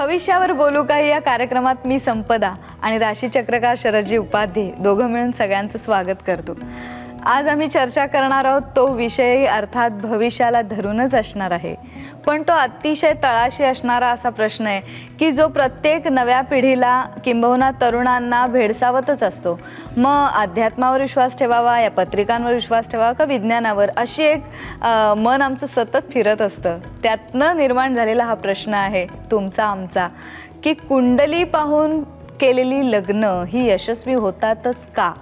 भविष्यावर बोलू काही या कार्यक्रमात मी संपदा आणि राशीचक्रकार शरदजी उपाध्ये दोघं मिळून सगळ्यांचं स्वागत करतो. आज आम्ही चर्चा करणार आहोत तो विषय अर्थात भविष्याला धरूनच असणार आहे, पण तो अतिशय तळाशी असणारा असा प्रश्न आहे की जो प्रत्येक नव्या पिढीला किंबहुना तरुणांना भेडसावतच असतो. मग अध्यात्मावर विश्वास ठेवावा, या पत्रिकांवर विश्वास ठेवावा का विज्ञानावर, अशी एक मन आमचं सतत फिरत असतं. त्यातनं निर्माण झालेला हा प्रश्न आहे तुमचा आमचा की कुंडली पाहून केलेली लग्न ही यशस्वी होतातच का,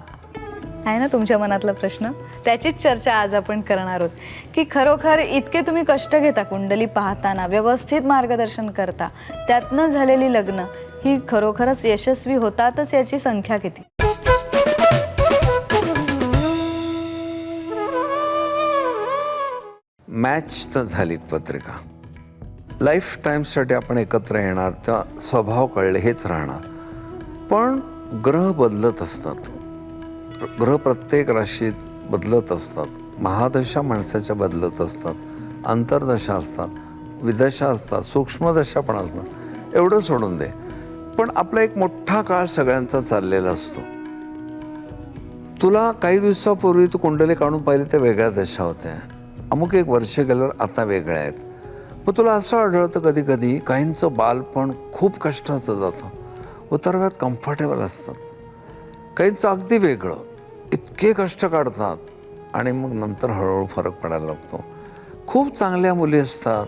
आहे ना तुमच्या मनातला प्रश्न. त्याचीच चर्चा आज आपण करणार आहोत की खरोखर इतके तुम्ही कष्ट घेता कुंडली पाहताना, व्यवस्थित मार्गदर्शन करता, त्यातनं झालेली लग्न ही खरोखरच यशस्वी होतातच याची संख्या किती. मॅच तर झाली पत्रिका, लाईफ टाईमसाठी आपण एकत्र येणार, त्या स्वभाव कळले हेच राहणार. पण ग्रह बदलत असतात, ग्रह प्रत्येक राशीत बदलत असतात, महादशा माणसाच्या बदलत असतात, अंतर्दशा असतात, विदशा असतात, सूक्ष्मदशा पण असतात. एवढं सोडून दे, पण आपला एक मोठा काळ सगळ्यांचा चाललेला असतो. तुला काही दिवसापूर्वी तू कुंडली काढून पाहिली तर वेगळ्या दशा होत्या, अमुक एक वर्ष गेल्यावर आता वेगळ्या आहेत. मग तुला असं आढळतं कधी कधी काहींचं बालपण खूप कष्टाचं जातं, उतरव्यात कम्फर्टेबल असतात, काहींचं अगदी वेगळं, इतके कष्ट काढतात आणि मग नंतर हळूहळू फरक पडायला लागतो. खूप चांगल्या मुली असतात,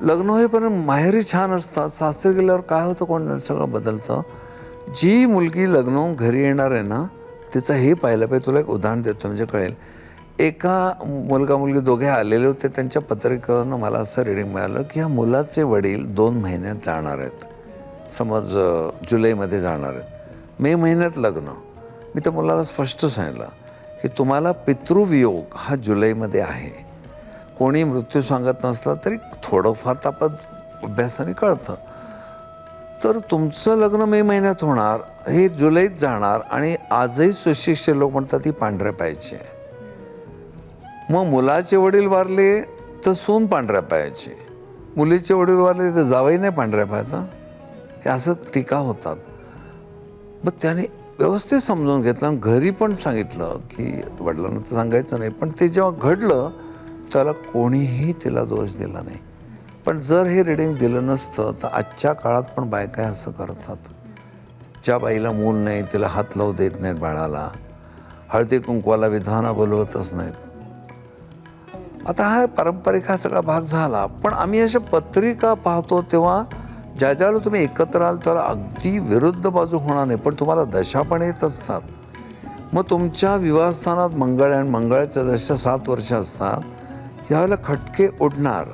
लग्न होईपर्यंत माहेरी छान असतात, सासरी गेल्यावर काय होतं कोण सगळं बदलतं. जी मुलगी लग्न होऊन घरी येणार आहे ना, तिचं हे पाहिलं पाहिजे. तुला एक उदाहरण देतो म्हणजे कळेल. एका मुलगा मुलगी दोघे आलेले होते, त्यांच्या पत्रिकेवरनं मला असं रिडिंग मिळालं की ह्या मुलाचे वडील 2 महिन्यात जाणार आहेत, समज जुलैमध्ये जाणार आहेत, मे महिन्यात लग्न. मी तर मुलाला स्पष्ट सांगितलं की तुम्हाला पितृवियोग हा जुलैमध्ये आहे. कोणी मृत्यू सांगत नसला तरी थोडंफार तापत अभ्यासाने कळतं. तर तुमचं लग्न मे महिन्यात होणार, हे जुलैत जाणार, आणि आजही सुशिक्षित लोक म्हणतात ती पांढऱ्या पायाची आहे. मग मुलाचे वडील वारले तर सून पांढऱ्या पायाची, मुलीचे वडील वारले तर जावई नाही पांढऱ्या पायाचा, हे असं टीका होतात. मग त्याने व्यवस्थित समजून घेतलं आणि घरी पण सांगितलं की वडिलांना तर सांगायचं नाही, पण ते जेव्हा घडलं त्याला कोणीही तिला दोष दिला नाही. पण जर हे रिडिंग दिलं नसतं तर आजच्या काळात पण बायका असं करतात. ज्या बाईला मूल नाही तिला हात लावू देत नाहीत बाळाला, हळदी कुंकवाला विधवाना बोलवतच नाहीत. आता हा पारंपरिक हा सगळा भाग झाला. पण आम्ही अशा पत्रिका पाहतो तेव्हा ज्या ज्याला तुम्ही एकत्र आल त्याला अगदी विरुद्ध बाजू होणार नाही, पण तुम्हाला दशा पण येत असतात. मग तुमच्या विवाहस्थानात मंगळ आणि मंगळाच्या दशा 7 वर्ष असतात, यावेळेला खटके उडणार.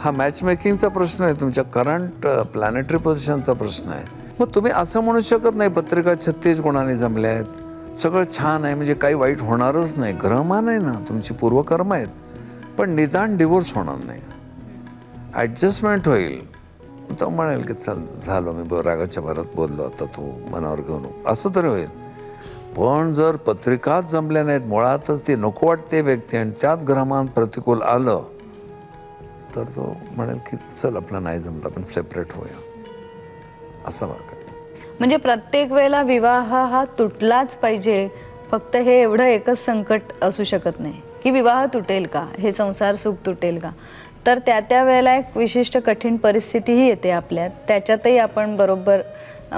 हा मॅच मेकिंगचा प्रश्न आहे, तुमच्या करंट प्लॅनेटरी पोझिशनचा प्रश्न आहे. मग तुम्ही असं म्हणू शकत नाही पत्रिका 36 गुणांनी जमल्या आहेत, सगळं छान आहे म्हणजे काही वाईट होणारच नाही. ग्रहमान आहे ना, तुमची पूर्वकर्म आहेत, पण निदान डिवोर्स होणार नाही, ॲडजस्टमेंट होईल. तो म्हणेल की चल झालं, मी रागाच्या भरात बोललो, आता तू मनावर घेऊ नको, असं तरी होईल. पण जर पत्रिकाच जमल्या नाहीत, मुळातच ती नको वाटते व्यक्ती, आणि त्यात ग्रहमान प्रतिकूल आलं तर तो म्हणेल की चल आपलं नाही जमलं, आपण सेपरेट होऊया, असं वाटतं. म्हणजे प्रत्येक वेळेला विवाह हा तुटलाच पाहिजे, फक्त हे एवढं एकच संकट असू शकत नाही की विवाह तुटेल का, हे संसार सुख तुटेल का. तर त्या वेळेला एक विशिष्ट कठीण परिस्थितीही येते आपल्यात, त्याच्यातही आपण बरोबर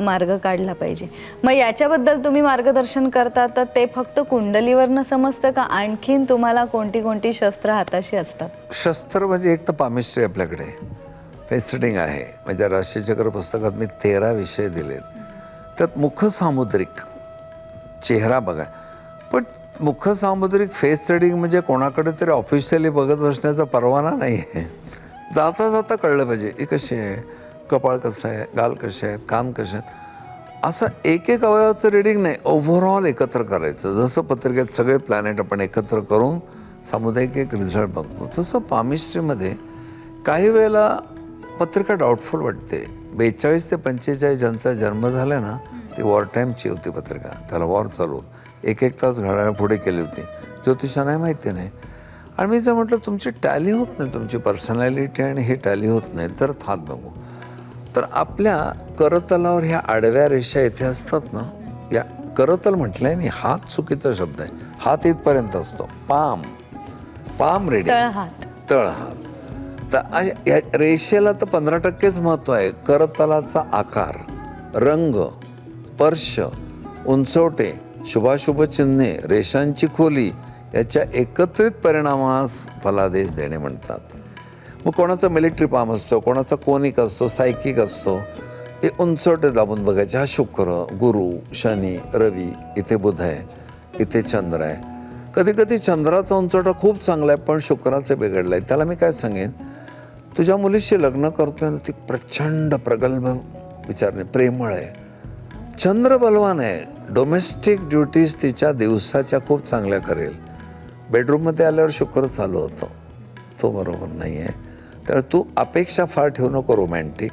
मार्ग काढला पाहिजे. मग याच्याबद्दल तुम्ही मार्गदर्शन करता तर ते फक्त कुंडलीवरनं समजतं का आणखीन तुम्हाला कोणती शस्त्र हाताशी असतात? शस्त्र म्हणजे एक तर पामिस्ट्री आपल्याकडे, फेस रीडिंग आहे. म्हणजे राशीचक्र पुस्तकात मी 13 विषय दिलेत. त्यात मुख सामुद्रिक चेहरा बघा, पण मुख सामुद्रिक फेस रीडिंग म्हणजे कोणाकडे तरी ऑफिशियली बघत बसण्याचा परवाना नाही आहे. जाता जाता कळलं पाहिजे ही कशी आहे, कपाळ कसं आहे, गाल कसे आहेत, कान कसे आहेत, असं एक एक अवयवाचं रिडिंग नाही, ओव्हरऑल एकत्र करायचं. जसं पत्रिकेत सगळे प्लॅनेट आपण एकत्र करून सामुदायिक एक रिझल्ट बघतो, तसं पामिस्ट्रीमध्ये काही वेळेला पत्रिका डाऊटफुल वाटते. 42 ते 45 ज्यांचा जन्म झाला ना, ती वॉर टाईमची होती पत्रिका, त्याला वॉर चालू 1-1 तास घड्याळ पुढे केली होती. ज्योतिषांना माहिती नाही. आणि मी जर म्हटलं तुमची टॅली होत नाही, तुमची पर्सनॅलिटी आणि हे टॅली होत नाही, तर हात बघू. तर आपल्या करतलावर ह्या आडव्या रेषा इथे असतात ना, या करतल म्हटलंय मी, हात चुकीचा शब्द आहे, हात इथपर्यंत असतो, पाम रेडी, तळहात. तळहात. तर या रेषेला तर 15%च महत्व आहे. करतलाचा आकार, रंग, स्पर्श, उंचवटे, शुभाशुभ चिन्हे, रेषांची खोली याच्या एकत्रित परिणामास फलादेश देणे म्हणतात. मग कोणाचा मिलिटरी पाम असतो, कोणाचा कोनिक असतो, सायकिक असतो, हे उंचवटे दाबून बघायचे. हा शुक्र, गुरु, शनी, रवी, इथे बुध आहे, इथे चंद्र आहे. कधी कधी चंद्राचा उंचवटा खूप चांगला आहे पण शुक्राचं बिघडलं आहे. त्याला मी काय सांगेन, तुझ्या मुलीशी लग्न करतोय ना, ती प्रचंड प्रगल्भ विचारणे, प्रेमळ आहे, चंद्र बलवान आहे, डोमेस्टिक ड्युटीज तिच्या दिवसाच्या खूप चांगल्या करेल. बेडरूममध्ये आल्यावर शुक्र चालू होतो, तो बरोबर नाही आहे. तर तू अपेक्षा फार ठेवू नको रोमॅन्टिक.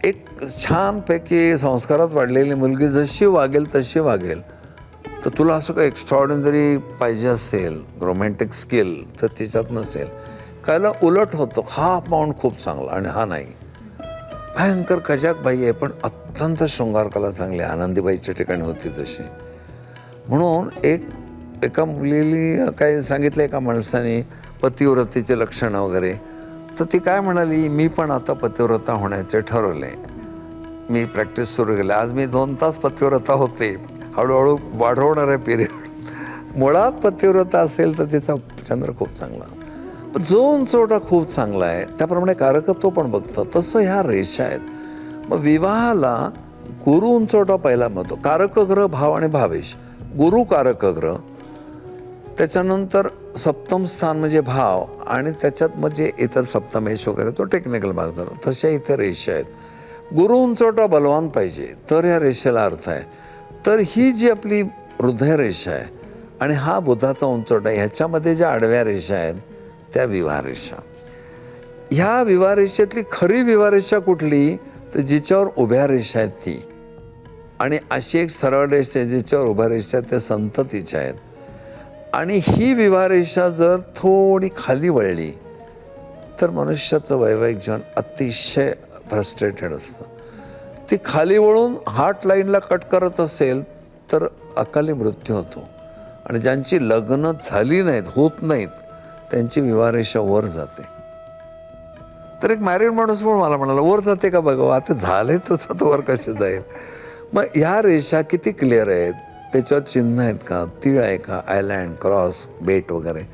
एक छानपैकी संस्कारात वाढलेली मुलगी जशी वागेल तशी वागेल. तर तुला असं काही एक्स्ट्रॉर्डिनरी पाहिजे असेल, रोमॅन्टिक स्किल, तर तिच्यात नसेल. कायला उलट होतं, हा पाऊंड खूप चांगला आणि हा नाही. भयंकर कजाकबाई आहे पण अत्यंत शृंगारकला चांगली, आनंदीबाईच्या ठिकाणी होती तशी. म्हणून एका मुलीला काय सांगितलं एका माणसाने पतिव्रतेचे लक्षणं वगैरे, तर ती काय म्हणाली, मी पण आता पतिव्रता होण्याचे ठरवले, मी प्रॅक्टिस सुरू केली. आज मी 2 तास पतिव्रता होते, हळूहळू वाढवणार आहे पिरियड. मुळात पतिव्रता असेल तर तिचा चंद्र खूप चांगला, पण जो उंचवटा खूप चांगला आहे त्याप्रमाणे कारकत्व पण बघतं. तसं ह्या रेषा आहेत. मग विवाहाला गुरु उंचवटा पहिला महत्व, कारकग्रह भाव आणि भावेश. गुरु कारकग्रह, त्याच्यानंतर सप्तम स्थान म्हणजे भाव, आणि त्याच्यात म्हणजे इतर सप्तमेश वगैरे, तो टेक्निकल भाग झाला. तशा इथे रेषा आहेत. गुरु उंचवटा बलवान पाहिजे तर या रेषेला अर्थ आहे. तर ही जी आपली हृदय रेषा आहे आणि हा बुधाचा उंचवटा, ह्याच्यामध्ये ज्या आडव्या रेषा आहेत त्या विवाहरेषा. ह्या विवाहरेषेतली खरी विवाहरेषा कुठली, तर जिच्यावर उभ्या रेषा आहेत ती. आणि अशी एक सरळ रेषा आहे जिच्यावर उभ्या रेषा त्या संततीच्या आहेत. आणि ही विवाहरेषा जर थोडी खाली वळली तर मनुष्याचं वैवाहिक जीवन अतिशय फ्रस्ट्रेटेड असतं. ती खाली वळून हार्ट लाईनला कट करत असेल तर अकाली मृत्यू होतो. आणि ज्यांची लग्न झाली नाहीत, होत नाहीत, त्यांची विवाहरेषा वर जाते. तर एक मॅरिड माणूस पण मला म्हणाला, वर जाते का बघा, आता झालंय तुझं, तो वर कसे जाईल. मग ह्या रेषा किती क्लिअर आहेत, त्याच्यावर चिन्ह आहेत का, तीळ आहे का, आयलँड, क्रॉस, बेट वगैरे,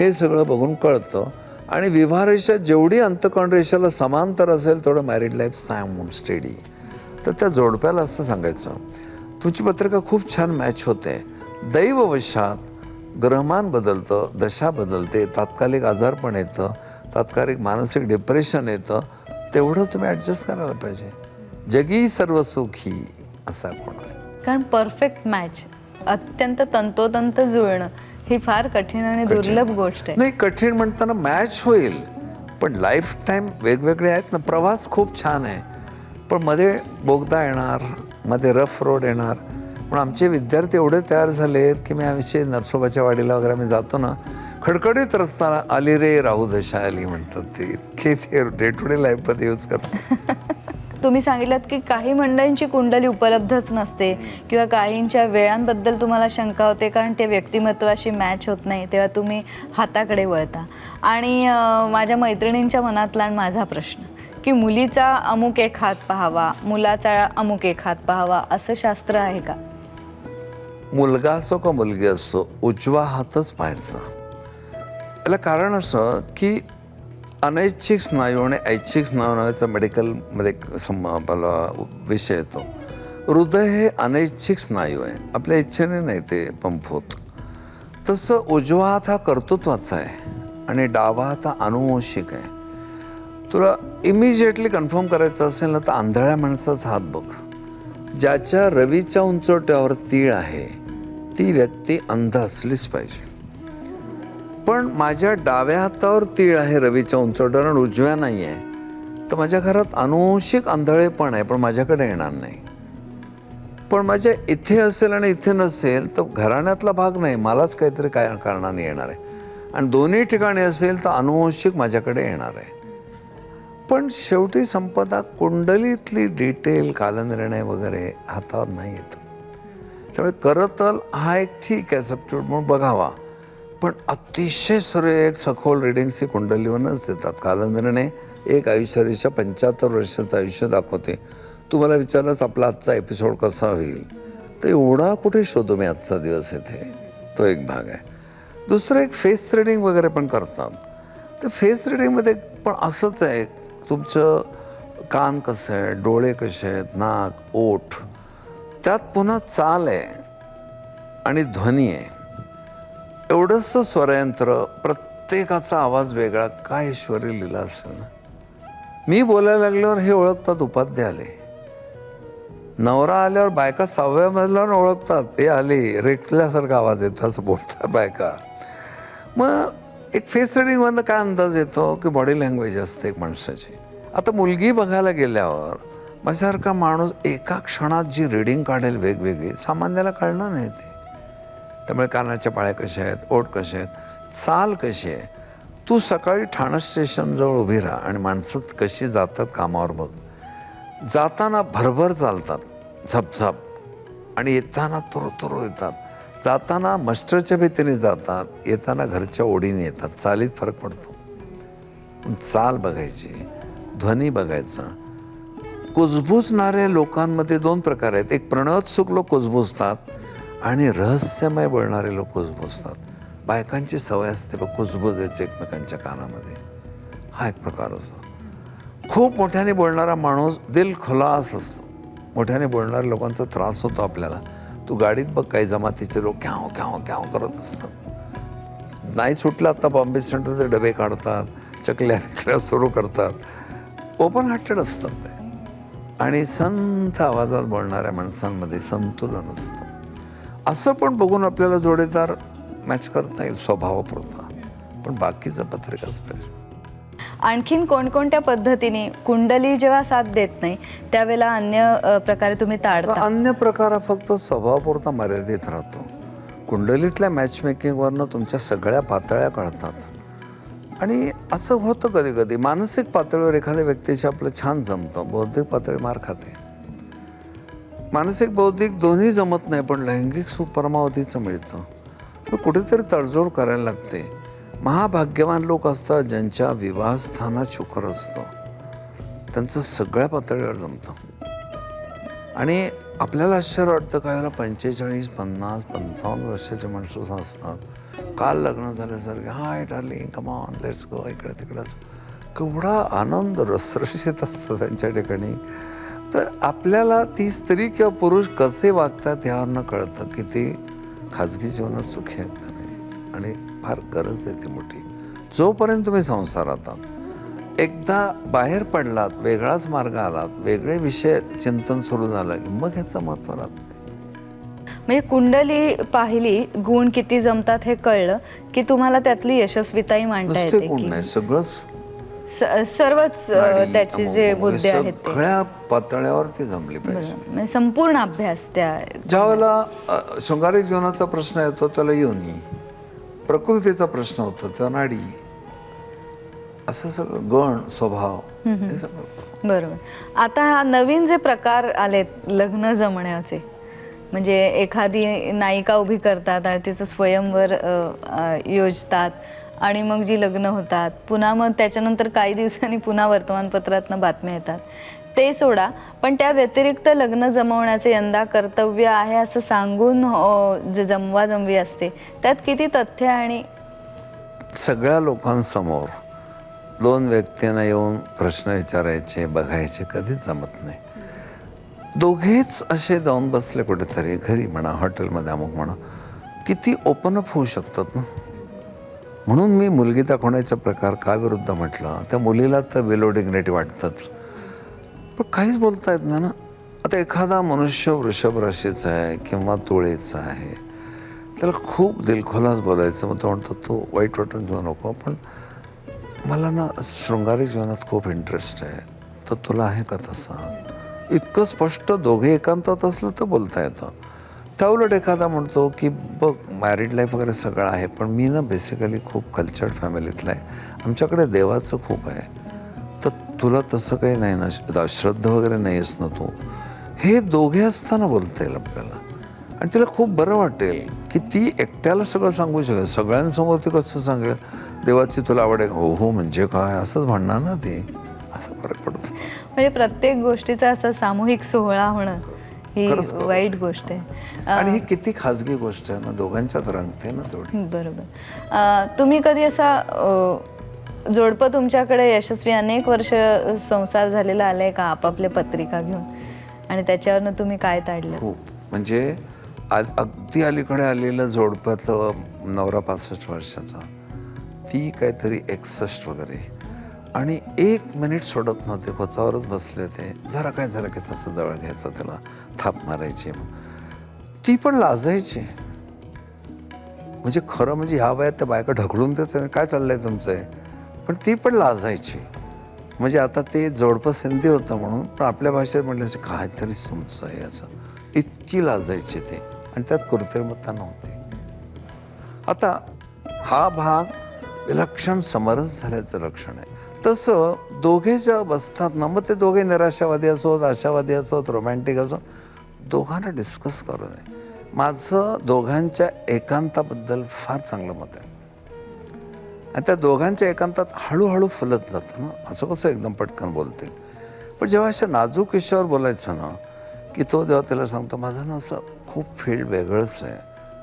हे सगळं बघून कळतं. आणि विवाहरेषा जेवढी अंतःकरण रेषेला समांतर असेल तेवढं मॅरिड लाईफ साऊंड स्टेडी. तर त्या जोडप्याला असं सांगायचं, तुमची पत्रिका खूप छान मॅच होते, दैववशात ग्रहमान बदलतं, दशा बदलते, तात्कालिक आजारपण येतं, तात्कालिक मानसिक डिप्रेशन येतं, तेवढं तुम्ही ॲडजस्ट करायला पाहिजे. जगी सर्व सुखी असा कोण आहे. कारण परफेक्ट मॅच, अत्यंत तंतोतंत जुळणं ही फार कठीण आणि दुर्लभ गोष्ट आहे. नाही, कठीण म्हणताना मॅच होईल पण लाईफ टाईम वेगवेगळे आहेत ना. प्रवास खूप छान आहे पण मध्ये बोगदा येणार, मध्ये रफ रोड येणार. पण आमचे विद्यार्थी एवढे तयार झाले आहेत की मी आमचे नरसोबाच्या वाडीला वगैरे आम्ही जातो ना, खडखडीत रस्ता, आली रे राहू दशा आली म्हणतात ते. इतके ते डे टू डे लाईफमध्ये यूज करतात. तुम्ही सांगितलं की काही मंडळींची कुंडली उपलब्धच नसते किंवा काहींच्या वेळांबद्दल तुम्हाला शंका होते कारण ते व्यक्तिमत्वाशी मॅच होत नाही, तेव्हा तुम्ही हाताकडे वळता. आणि माझ्या मैत्रिणींच्या मनातला आणि माझा प्रश्न की मुलीचा अमुक एक हात पाहावा, मुलाचा अमुक एक हात पाहावा, असं शास्त्र आहे का? मुलगा असो का मुलगी असो, उजवा हातच पाहायचा. याला कारण असं की अनैच्छिक स्नायू आणि ऐच्छिक स्नायू नावाचा मेडिकलमध्ये विषय येतो. हृदय हे अनैच्छिक स्नायू आहे, आपल्या इच्छेने नाही ते पंप होत. तसं उजवा हात हा कर्तृत्वाचा आहे आणि डावा हात हा अनुवंशिक आहे. तुला इमिजिएटली कन्फर्म करायचं असेल ना तर आंधळ्या माणसाचा हात बघ. ज्याच्या रवीच्या उंचवट्यावर तीळ आहे ती व्यक्ती अंध असलीच पाहिजे. पण माझ्या डाव्या हातावर तीळ आहे रवीच्या उंचवट्यावर आणि उजव्या नाही आहे, तर माझ्या घरात अनुवंशिक आंधळेपण आहे पण माझ्याकडे येणार नाही. पण माझ्या इथे असेल आणि इथे नसेल तर घराण्यातला भाग नाही, मलाच काहीतरी काय कारणाने येणार आहे. आणि दोन्ही ठिकाणी असेल तर अनुवंशिक माझ्याकडे येणार आहे. पण शेवटी संपदा कुंडलीतली डिटेल कालनिर्णय वगैरे हातावर नाही येत. त्यामुळे करतल हा एक ठीक आहे सबस्टिट्यूट म्हणून बघावा, पण अतिशय एक सखोल रिडिंग्स ही कुंडलीवरच देतात. कालनिर्णय एक आयुष्याच्या 75 वर्षाचं आयुष्य दाखवते. तुम्हाला विचारलंच आपला आजचा एपिसोड कसा होईल, तर एवढा कुठे शोधू मी आजचा दिवस इथे, तो एक भाग आहे. दुसरं एक फेस रिडिंग वगैरे पण करतात. तर फेस रिडिंगमध्ये पण असंच आहे, तुमचं कान कसं आहे, डोळे कसे आहेत, नाक, ओठ, त्यात पुन्हा चाल आहे आणि ध्वनी आहे. एवढंसं स्वरयंत्र, प्रत्येकाचा आवाज वेगळा. काय ईश्वरी लीला असेल ना. मी बोलायला लागल्यावर हे ओळखतात उपाध्ये आले. नवरा आल्यावर बायका 6व्या मजल्यावर ओळखतात, हे आले, रेखल्यासारखा आवाज येतो असं बोलतात बायका. मग एक फेस रिडिंगवरनं काय अंदाज येतो की बॉडी लँग्वेज असते एक माणसाची. आता मुलगी बघायला गेल्यावर माझ्यासारखा माणूस एका क्षणात जी रिडिंग काढेल वेगवेगळी, सामान्याला कळणार नाही ते. त्यामुळे कानाच्या पाळ्या कशा आहेत, ओठ कसे आहेत, चाल कशी आहे. तू सकाळी ठाणा स्टेशनजवळ उभी राहा आणि माणसं कशी जातात कामावर बघ. जाताना भरभर चालतात, झपझप, आणि येताना तुरुतुरू येतात. जाताना मस्टरच्या भीतीने जातात, येताना घरच्या ओढीने येतात. चालीत फरक पडतो. पण चाल बघायची, ध्वनी बघायचा. कुजबुजणाऱ्या लोकांमध्ये 2 प्रकार आहेत. एक प्रणयोत्सुक लोक कुजबुजतात आणि रहस्यमय बोलणारे लोक कुजबुजतात. बायकांची सवय असते बघ कुजबुजायचे एकमेकांच्या कानामध्ये, हा एक प्रकार असतो. खूप मोठ्याने बोलणारा माणूस दिल खुलास असतो. मोठ्याने बोलणाऱ्या लोकांचा त्रास होतो आपल्याला. तू गाडीत बघ, काही जमातीचे लोक क्याव क्याव क्याव करत असतात. नाही सुटलं आता बॉम्बे सेंटरचे डबे काढतात, चकल्या बिकल्या सुरू करतात. ओपन हार्टेड असतात ते. आणि संथ आवाजात बोलणाऱ्या माणसांमध्ये संतुलन असतं. असं पण बघून आपल्याला जोडीदार मॅच करता येईल स्वभावापुरता, पण बाकीचं पत्रिकाच पाहिजे. आणखीन कोणकोणत्या पद्धतीने कुंडली जेव्हा साथ देत नाही त्यावेळेला अन्य प्रकारे तुम्ही टाळता? अन्य प्रकार हा फक्त स्वभावापुरता मर्यादित राहतो. कुंडलीतल्या मॅचमेकिंगवरनं तुमच्या सगळ्या पातळ्या कळतात. आणि असं होतं कधी कधी मानसिक पातळीवर एखाद्या व्यक्तीशी आपलं छान जमतं, बौद्धिक पातळी मार खाते. मानसिक बौद्धिक दोन्ही जमत नाही, पण लैंगिक सुख परमावधीचं मिळतं. पण कुठेतरी तडजोड करायला लागते. महाभाग्यवान लोक असतात ज्यांच्या विवाहस्थानात शुक्र असतं, त्यांचं सगळ्या पातळीवर जमतं. आणि आपल्याला आश्चर्य वाटतं काय वेळेला 45, 50, 55 वर्षाचे माणसं असतात, काल लग्न झाल्यासारखे, hi darling come on let's go, इकडे तिकडंच. केवढा आनंद रसरशीत असतो त्यांच्या ठिकाणी. तर आपल्याला ती स्त्री किंवा पुरुष कसे वागतात यावरनं कळतं की ते खाजगी जीवनात सुखी आहेत का नाही. आणि फार गरज आहे ती मोठी. जोपर्यंत तुम्ही संसारात आहात, एकदा बाहेर पडलात, वेगळाच मार्ग आलात, वेगळे विषय चिंतन सुरू झालं की मग ह्याचं महत्त्व राहत नाही. म्हणजे कुंडली पाहिली, गुण किती जमतात हे कळलं की तुम्हाला त्यातली यशस्वीताही मांडता येते. गुण नाही, सगळंच सर्वच त्याची जे बुद्धी आहेत ते सगळ्या पातळ्यावर ती जमली पाहिजे. म्हणजे संपूर्ण अभ्यास त्या. ज्या वेळेला शृंगारिक जीवनाचा प्रश्न येतो त्याला योनी, प्रकृतीचा प्रश्न होतो तेव्हा नाडी, असं सगळं गण स्वभाव हे सगळं. बरोबर. आता नवीन जे प्रकार आलेत लग्न जमण्याचे, म्हणजे एखादी नायिका उभी करतात आणि तिचं स्वयंवर योजतात आणि मग जी लग्न होतात, पुन्हा मग त्याच्यानंतर काही दिवसांनी पुन्हा वर्तमानपत्रातनं बातम्या येतात. ते सोडा, पण त्या व्यतिरिक्त लग्न जमवण्याचे यंदा कर्तव्य आहे असं सांगून जे जमवाजमवी असते त्यात किती तथ्य आणि. सगळ्या लोकांसमोर 2 व्यक्तींना येऊन प्रश्न विचारायचे, बघायचे कधीच जमत नाही. दोघेच असे जाऊन बसले कुठेतरी, घरी म्हणा, हॉटेलमध्ये, अमुक म्हणा, किती ओपन अप होऊ शकतात ना. म्हणून मी मुलगी दाखवण्याचा प्रकार का विरुद्ध म्हटलं. त्या मुलीला तर बेलो डिग्निटी वाटतंच, पण काहीच बोलता येत नाही ना. आता एखादा मनुष्य वृषभ राशीचा आहे किंवा तुळेचा आहे, त्याला खूप दिलखुलास बोलायचं, मग तो म्हणतो तू वाईट वाटून घेऊ नको, पण मला ना शृंगारिक जीवनात खूप इंटरेस्ट आहे, तर तुला आहे का तसा. इतकं स्पष्ट दोघे एकांतात असलं तर बोलता येतं. त्याउलट एखादा म्हणतो की बघ मॅरिड लाईफ वगैरे सगळं आहे, पण मी ना बेसिकली खूप कल्चर्ड फॅमिलीतला आहे, आमच्याकडे देवाचं खूप आहे, तर तुला तसं काही नाही ना, श्रद्धा वगैरे नाहीस ना तू, हे दोघे असताना बोलता येईल आपल्याला. आणि तिला खूप बरं वाटेल की ती एकट्याला सगळं सांगू शकेल. सगळ्यांसमोर ती कसं सांगेल देवाची तुला आवड आहे, हो हो म्हणजे काय असंच म्हणणार ना ती. असं फरक पडतो. म्हणजे प्रत्येक गोष्टीचा असा सामूहिक सोहळा होणं ही खरंच बरोबर. वाईट गोष्ट आहे. आणि ही किती खाजगी गोष्ट आहे ना, दोघांच्यात रंगते ना तेवढी. बरोबर. तुम्ही कधी असा जोडपं तुमच्याकडे यशस्वी अनेक वर्ष संसार झालेला आलाय का आपापल्या पत्रिका घेऊन, आणि त्याच्यावरनं तुम्ही काय ताडलं? खूप म्हणजे अगदी अलीकडे आलेलं जोडप्यातलं नवरा 65 वर्षाचा, ती काहीतरी 61 वगैरे, आणि 1 मिनिट सोडत नव्हते, कोचावरच बसले ते. जरा काय झालं की तसं जवळ घ्यायचं, त्याला थाप मारायची. ती पण लाजायची. म्हणजे खरं म्हणजे ह्या वयात त्या बायका ढकलून त्याचं काय चाललंय तुमचं आहे, पण ती पण लाजायची. म्हणजे आता ते जोडपं सिंधी होतं म्हणून, पण आपल्या भाषेत म्हटलं काहीतरीच तुमचं आहे असं. इतकी लाजायची ते, आणि त्यात कृत्रिमता नव्हती. आता हा भाग विलक्षण समरस झाल्याचं लक्षण आहे. तसं दोघे जेव्हा बसतात ना, मग ते दोघे निराशावादी असोत, आशावादी असोत, रोमॅन्टिक असोत, दोघांना डिस्कस करू नये. माझं दोघांच्या एकांताबद्दल फार चांगलं मत आहे. आणि त्या दोघांच्या एकांतात हळूहळू फुलत जातं ना, असं कसं एकदम पटकन बोलतील. पण जेव्हा अशा नाजूक विषयावर बोलायचं ना, की तो जेव्हा त्याला सांगतो माझं ना असं खूप फील्ड वेगळंच आहे,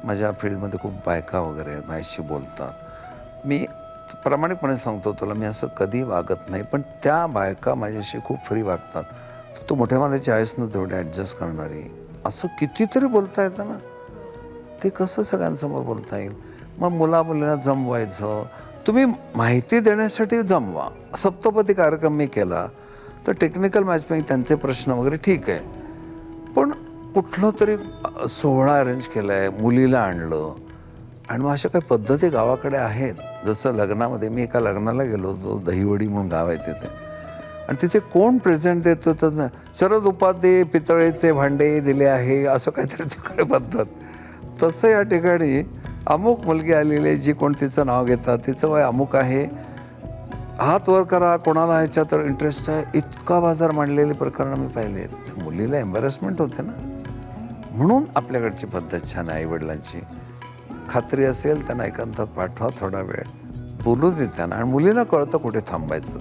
माझ्या फील्डमध्ये खूप बायका वगैरे आहेत, माझ्याशी बोलतात, मी प्रामाणिकपणे सांगतो तुला, मी असं कधी वागत नाही, पण त्या बायका माझ्याशी खूप फ्री वागतात, तर तू मोठ्या मानाची आहेस ना तेवढे ॲडजस्ट करणारी, असं कितीतरी बोलता येतं ना. ते कसं सगळ्यांसमोर बोलता येईल? मग मुलामुलींना जमवायचं. तुम्ही माहिती देण्यासाठी जमवा. सप्तपदी कार्यक्रम मी केला तर टेक्निकल मॅचमेकिंग, त्यांचे प्रश्न वगैरे ठीक आहे, पण कुठलं तरी सोहळा अरेंज केला आहे, मुलीला आणलं, आणि मग अशा काही पद्धती गावाकडे आहेत. जसं लग्नामध्ये, मी एका लग्नाला गेलो होतो, दहीवडी म्हणून गाव आहे तिथे, आणि तिथे कोण प्रेझेंट देतो तर शरद उपाध्ये पितळेचे भांडे दिले आहे असं काहीतरी तिकडे पद्धत. तसं या ठिकाणी अमुक मुलगी आलेली आहे, जी कोण तिचं नाव घेतात, तिचं वय अमुक आहे, हात वर करा कोणाला ह्याच्यात इंटरेस्ट आहे, इतका बाजार मांडलेले प्रकरणं मी पाहिले. मुलीला एम्बॅरेसमेंट होते ना. म्हणून आपल्याकडची पद्धत छान आहे. आईवडिलांची खात्री असेल त्यांना एकांतात पाठवा, थोडा वेळ बोलू दे त्यांना, आणि मुलीला कळतं कुठे थांबायचं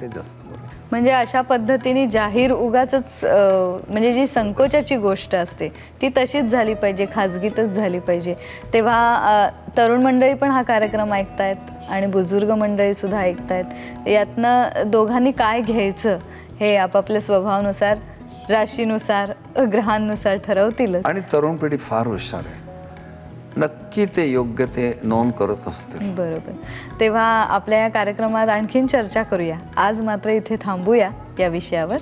ते जास्त बरं. म्हणजे अशा पद्धतीने जाहीर उगाचच म्हणजे जी संकोचाची गोष्ट असते ती तशीच झाली पाहिजे, खाजगीतच झाली पाहिजे. तेव्हा तरुण मंडळी पण हा कार्यक्रम ऐकतायत आणि बुजुर्ग मंडळी सुद्धा ऐकतायत. यातनं दोघांनी काय घ्यायचं हे आपापल्या स्वभावानुसार, राशीनुसार, ग्रहांनुसार ठरवतील. आणि तरुण पिढी फार हुशार आहे, नक्की ते योग्य ते नोंद करत असते. बरोबर. तेव्हा आपल्या या कार्यक्रमात आणखीन चर्चा करूया. आज मात्र इथे थांबूया या विषयावर.